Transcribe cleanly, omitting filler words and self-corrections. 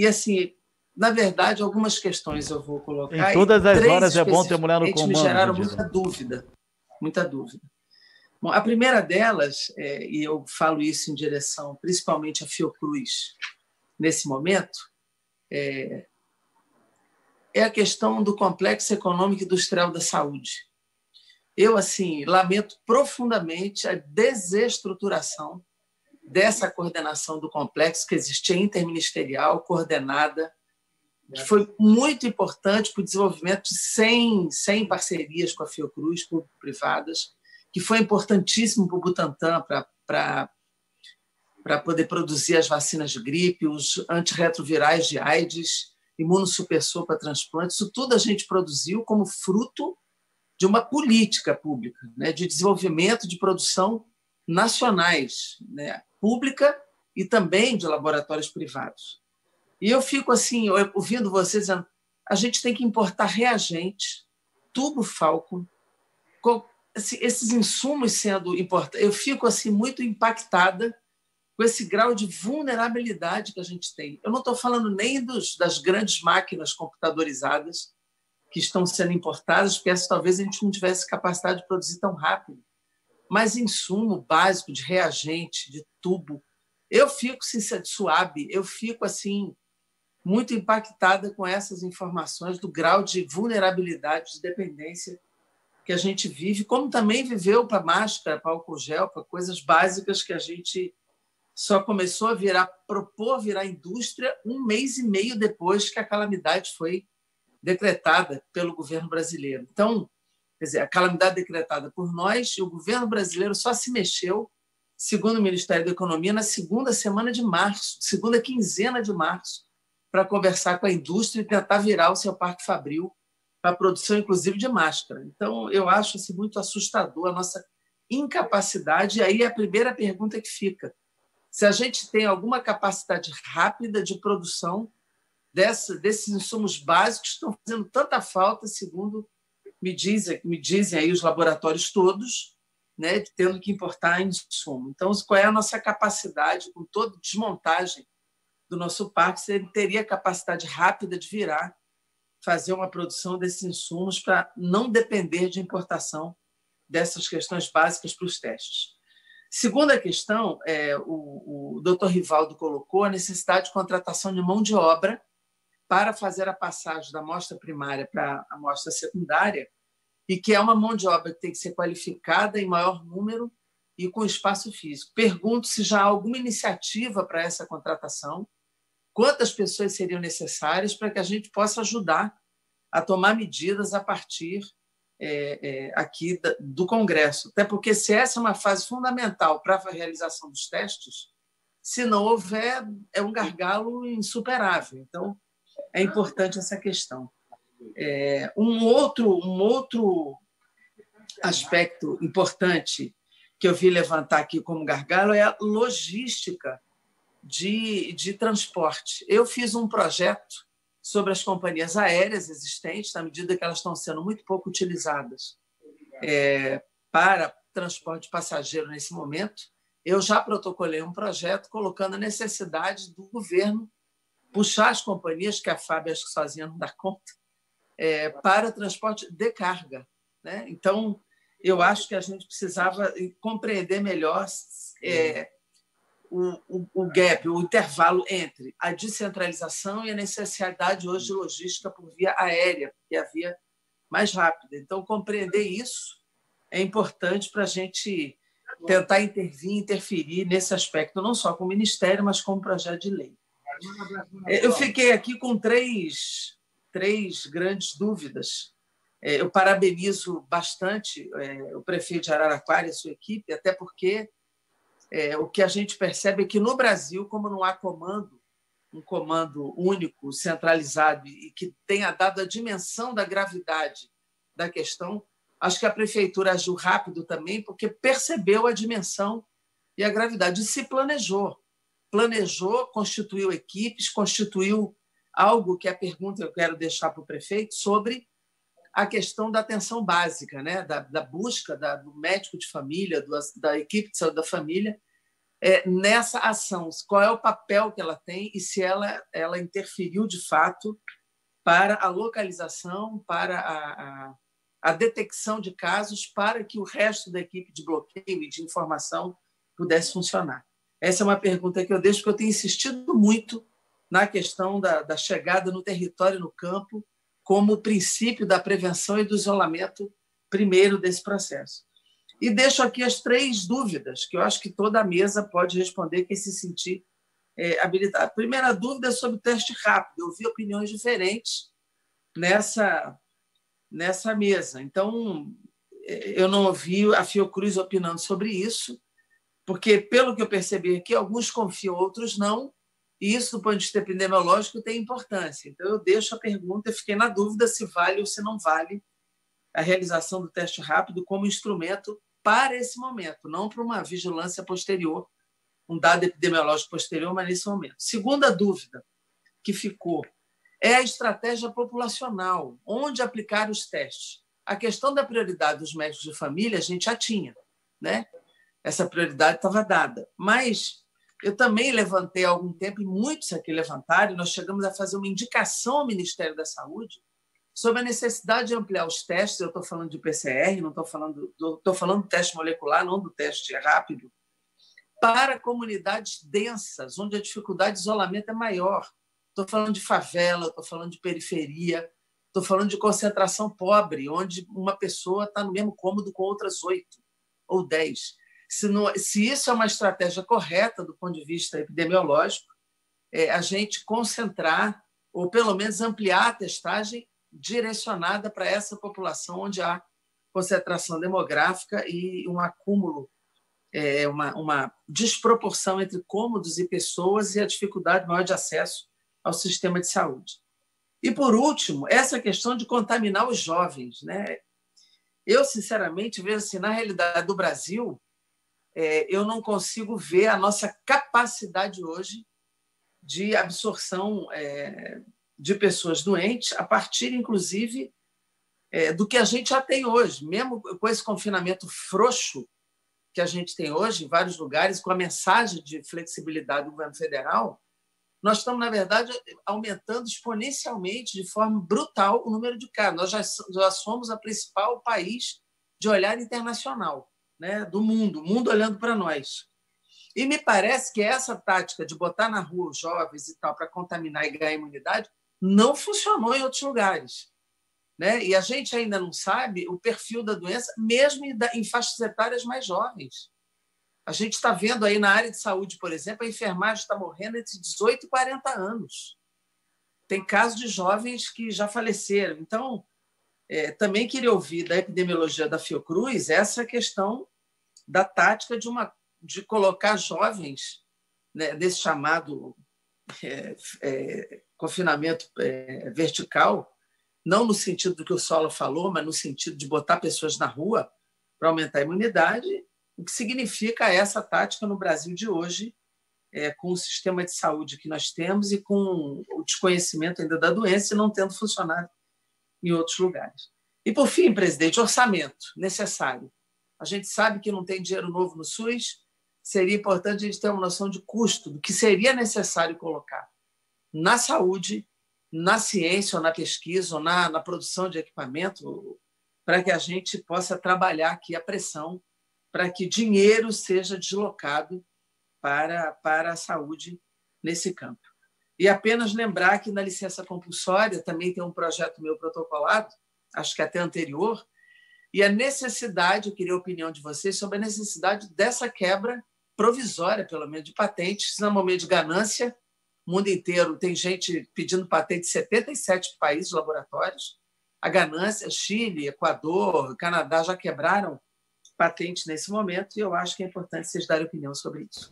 Assim, na verdade, algumas questões eu vou colocar. Em todas as horas é bom ter mulher no comando. Me geraram muita dúvida, muita dúvida. Bom, a primeira delas, e eu falo isso em direção principalmente à Fiocruz nesse momento, é a questão do complexo econômico e industrial da saúde. Eu, assim, lamento profundamente a desestruturação dessa coordenação do complexo que existia interministerial, coordenada, que foi muito importante para o desenvolvimento de 100 parcerias com a Fiocruz, público-privadas, que foi importantíssimo para o Butantan para poder produzir as vacinas de gripe, os antirretrovirais de AIDS, imunossupressor para transplante. Isso tudo a gente produziu como fruto de uma política pública, né, de desenvolvimento de produção nacionais, né, pública e também de laboratórios privados. E eu fico assim, ouvindo vocês dizendo, a gente tem que importar reagente, tubo Falcon, esses insumos sendo importados. Eu fico assim muito impactada com esse grau de vulnerabilidade que a gente tem. Eu não estou falando nem das grandes máquinas computadorizadas que estão sendo importadas, porque essa talvez a gente não tivesse capacidade de produzir tão rápido. Mas insumo básico de reagente, de tubo. Eu fico, de suave, eu fico assim muito impactada com essas informações do grau de vulnerabilidade, de dependência que a gente vive, como também viveu para máscara, para álcool gel, para coisas básicas que a gente só começou a propor virar indústria 1 mês e meio depois que a calamidade foi decretada pelo governo brasileiro. Então, quer dizer, a calamidade decretada por nós, e o governo brasileiro só se mexeu, segundo o Ministério da Economia, na segunda semana de março, segunda quinzena de março, para conversar com a indústria e tentar virar o seu parque fabril para a produção, inclusive, de máscara. Então, eu acho assim, muito assustador a nossa incapacidade. E aí a primeira pergunta que fica, se a gente tem alguma capacidade rápida de produção desses insumos básicos que estão fazendo tanta falta, segundo me dizem aí os laboratórios todos, né, tendo que importar insumo. Então, qual é a nossa capacidade, com toda desmontagem do nosso parque, se ele teria capacidade rápida de fazer uma produção desses insumos para não depender de importação dessas questões básicas para os testes. Segunda questão, o Dr. Rivaldo colocou a necessidade de contratação de mão de obra para fazer a passagem da amostra primária para a amostra secundária, e que é uma mão de obra que tem que ser qualificada em maior número e com espaço físico. Pergunto se já há alguma iniciativa para essa contratação, quantas pessoas seriam necessárias para que a gente possa ajudar a tomar medidas a partir aqui do Congresso. Até porque, se essa é uma fase fundamental para a realização dos testes, se não houver, é um gargalo insuperável. Então, é importante essa questão. Um outro aspecto importante que eu vi levantar aqui como gargalo é a logística de transporte. Eu fiz um projeto sobre as companhias aéreas existentes, na medida que elas estão sendo muito pouco utilizadas para transporte de passageiro nesse momento. Eu já protocolei um projeto colocando a necessidade do governo puxar as companhias, que a FAB acho que sozinha não dá conta, para transporte de carga, né? Então, eu acho que a gente precisava compreender melhor o gap, o intervalo entre a descentralização e a necessidade hoje de logística por via aérea, que é a via mais rápida. Então, compreender isso é importante para a gente tentar interferir nesse aspecto, não só com o Ministério, mas com o projeto de lei. Eu fiquei aqui com três grandes dúvidas. Eu parabenizo bastante o prefeito de Araraquara e a sua equipe, até porque o que a gente percebe é que no Brasil, como não há um comando único, centralizado e que tenha dado a dimensão da gravidade da questão, acho que a prefeitura agiu rápido também, porque percebeu a dimensão e a gravidade e se planejou, constituiu equipes, constituiu algo que é a pergunta que eu quero deixar para o prefeito sobre a questão da atenção básica, né? da busca do médico de família, da equipe de saúde da família, nessa ação, qual é o papel que ela tem e se ela interferiu de fato para a localização, para a detecção de casos, para que o resto da equipe de bloqueio e de informação pudesse funcionar. Essa é uma pergunta que eu deixo, porque eu tenho insistido muito na questão da chegada no território, no campo, como o princípio da prevenção e do isolamento primeiro desse processo. E deixo aqui as 3 dúvidas, que eu acho que toda a mesa pode responder quem se sentir habilitado. A primeira dúvida é sobre o teste rápido. Eu vi opiniões diferentes nessa mesa. Então, eu não ouvi a Fiocruz opinando sobre isso, porque, pelo que eu percebi aqui, alguns confiam, outros não, e isso, do ponto de vista epidemiológico, tem importância. Então, eu deixo a pergunta, eu fiquei na dúvida se vale ou se não vale a realização do teste rápido como instrumento para esse momento, não para uma vigilância posterior, um dado epidemiológico posterior, mas nesse momento. Segunda dúvida que ficou é a estratégia populacional, onde aplicar os testes. A questão da prioridade dos médicos de família a gente já tinha, né? Essa prioridade estava dada. Mas eu também levantei há algum tempo, e muitos aqui levantaram, e nós chegamos a fazer uma indicação ao Ministério da Saúde sobre a necessidade de ampliar os testes. Eu estou falando de PCR, não estou falando do teste molecular, não do teste rápido, para comunidades densas, onde a dificuldade de isolamento é maior. Estou falando de favela, estou falando de periferia, estou falando de concentração pobre, onde uma pessoa está no mesmo cômodo com outras 8 ou 10. Se isso é uma estratégia correta do ponto de vista epidemiológico, a gente concentrar, ou pelo menos ampliar a testagem direcionada para essa população onde há concentração demográfica e um acúmulo, uma desproporção entre cômodos e pessoas e a dificuldade maior de acesso ao sistema de saúde. E, por último, essa questão de contaminar os jovens, né? Eu, sinceramente, vejo assim, na realidade do Brasil, eu não consigo ver a nossa capacidade hoje de absorção de pessoas doentes, a partir, inclusive, do que a gente já tem hoje. Mesmo com esse confinamento frouxo que a gente tem hoje, em vários lugares, com a mensagem de flexibilidade do governo federal, nós estamos, na verdade, aumentando exponencialmente, de forma brutal, o número de casos. Nós já somos o principal país de olhar internacional, né, do mundo, o mundo olhando para nós. E me parece que essa tática de botar na rua os jovens e tal para contaminar e ganhar imunidade não funcionou em outros lugares, né? E a gente ainda não sabe o perfil da doença, mesmo em faixas etárias mais jovens. A gente está vendo aí na área de saúde, por exemplo, a enfermagem está morrendo entre 18 e 40 anos. Tem casos de jovens que já faleceram. Então, também queria ouvir da epidemiologia da Fiocruz essa questão da tática de colocar jovens, né, desse chamado confinamento vertical, não no sentido do que o Sola falou, mas no sentido de botar pessoas na rua para aumentar a imunidade. O que significa essa tática no Brasil de hoje, com o sistema de saúde que nós temos e com o desconhecimento ainda da doença e não tendo funcionado em outros lugares. E, por fim, presidente, orçamento necessário. A gente sabe que não tem dinheiro novo no SUS, seria importante a gente ter uma noção de custo, do que seria necessário colocar na saúde, na ciência, ou na pesquisa, ou na produção de equipamento, para que a gente possa trabalhar aqui a pressão para que dinheiro seja deslocado para a saúde nesse campo. E apenas lembrar que na licença compulsória também tem um projeto meu protocolado, acho que até anterior, e a necessidade, eu queria a opinião de vocês sobre a necessidade dessa quebra provisória, pelo menos, de patentes, no momento de ganância. O mundo inteiro tem gente pedindo patente de 77 países, laboratórios. A ganância, Chile, Equador, Canadá já quebraram patente nesse momento, e eu acho que é importante vocês darem opinião sobre isso.